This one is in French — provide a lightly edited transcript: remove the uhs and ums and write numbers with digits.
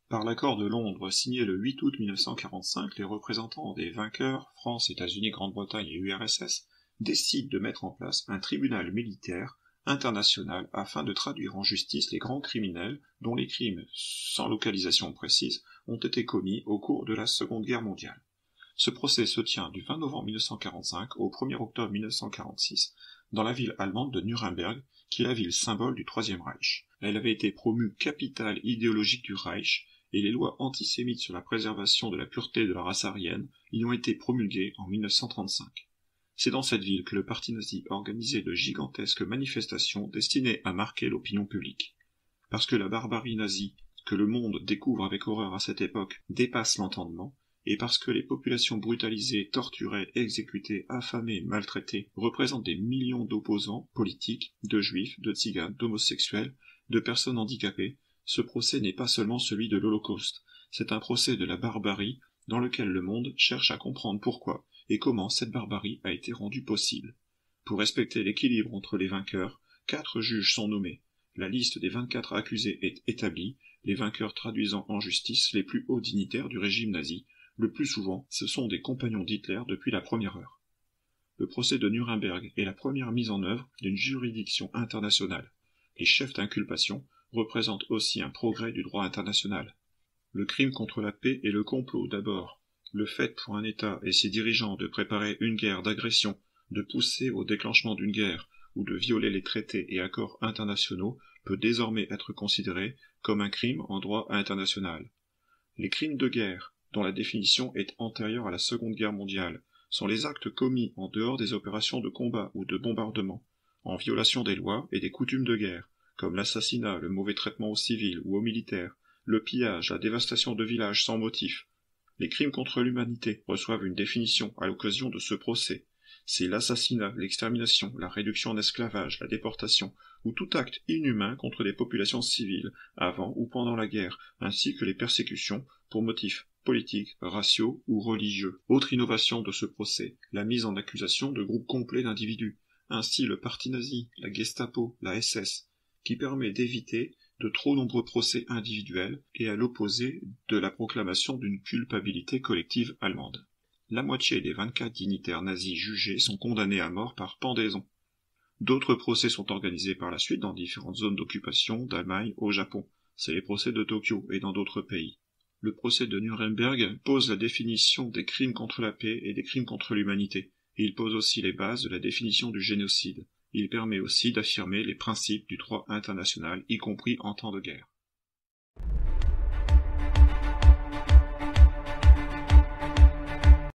Par l'accord de Londres signé le 8 août 1945, les représentants des vainqueurs, France, États-Unis, Grande-Bretagne et URSS, décident de mettre en place un tribunal militaire international afin de traduire en justice les grands criminels dont les crimes, sans localisation précise, ont été commis au cours de la Seconde Guerre mondiale. Ce procès se tient du 20 novembre 1945 au 1er octobre 1946 dans la ville allemande de Nuremberg, qui est la ville symbole du Troisième Reich. Elle avait été promue capitale idéologique du Reich, et les lois antisémites sur la préservation de la pureté de la race aryenne y ont été promulguées en 1935. C'est dans cette ville que le parti nazi organisait de gigantesques manifestations destinées à marquer l'opinion publique. Parce que la barbarie nazie, que le monde découvre avec horreur à cette époque, dépasse l'entendement, et parce que les populations brutalisées, torturées, exécutées, affamées, maltraitées représentent des millions d'opposants politiques, de juifs, de tziganes, d'homosexuels, de personnes handicapées, ce procès n'est pas seulement celui de l'Holocauste, c'est un procès de la barbarie dans lequel le monde cherche à comprendre pourquoi et comment cette barbarie a été rendue possible. Pour respecter l'équilibre entre les vainqueurs, 4 juges sont nommés. La liste des 24 accusés est établie, les vainqueurs traduisant en justice les plus hauts dignitaires du régime nazi. Le plus souvent, ce sont des compagnons d'Hitler depuis la première heure. Le procès de Nuremberg est la première mise en œuvre d'une juridiction internationale. Les chefs d'inculpation représentent aussi un progrès du droit international. Le crime contre la paix et le complot d'abord. Le fait pour un État et ses dirigeants de préparer une guerre d'agression, de pousser au déclenchement d'une guerre ou de violer les traités et accords internationaux peut désormais être considéré comme un crime en droit international. Les crimes de guerre, dont la définition est antérieure à la Seconde Guerre mondiale, sont les actes commis en dehors des opérations de combat ou de bombardement, en violation des lois et des coutumes de guerre, comme l'assassinat, le mauvais traitement aux civils ou aux militaires, le pillage, la dévastation de villages sans motif. Les crimes contre l'humanité reçoivent une définition à l'occasion de ce procès. C'est l'assassinat, l'extermination, la réduction en esclavage, la déportation, ou tout acte inhumain contre des populations civiles, avant ou pendant la guerre, ainsi que les persécutions pour motifs politiques, raciaux ou religieux. Autre innovation de ce procès, la mise en accusation de groupes complets d'individus, ainsi le parti nazi, la Gestapo, la SS, qui permet d'éviter de trop nombreux procès individuels et à l'opposé de la proclamation d'une culpabilité collective allemande. La moitié des 24 dignitaires nazis jugés sont condamnés à mort par pendaison. D'autres procès sont organisés par la suite dans différentes zones d'occupation d'Allemagne au Japon. C'est les procès de Tokyo et dans d'autres pays. Le procès de Nuremberg pose la définition des crimes contre la paix et des crimes contre l'humanité. Il pose aussi les bases de la définition du génocide. Il permet aussi d'affirmer les principes du droit international, y compris en temps de guerre.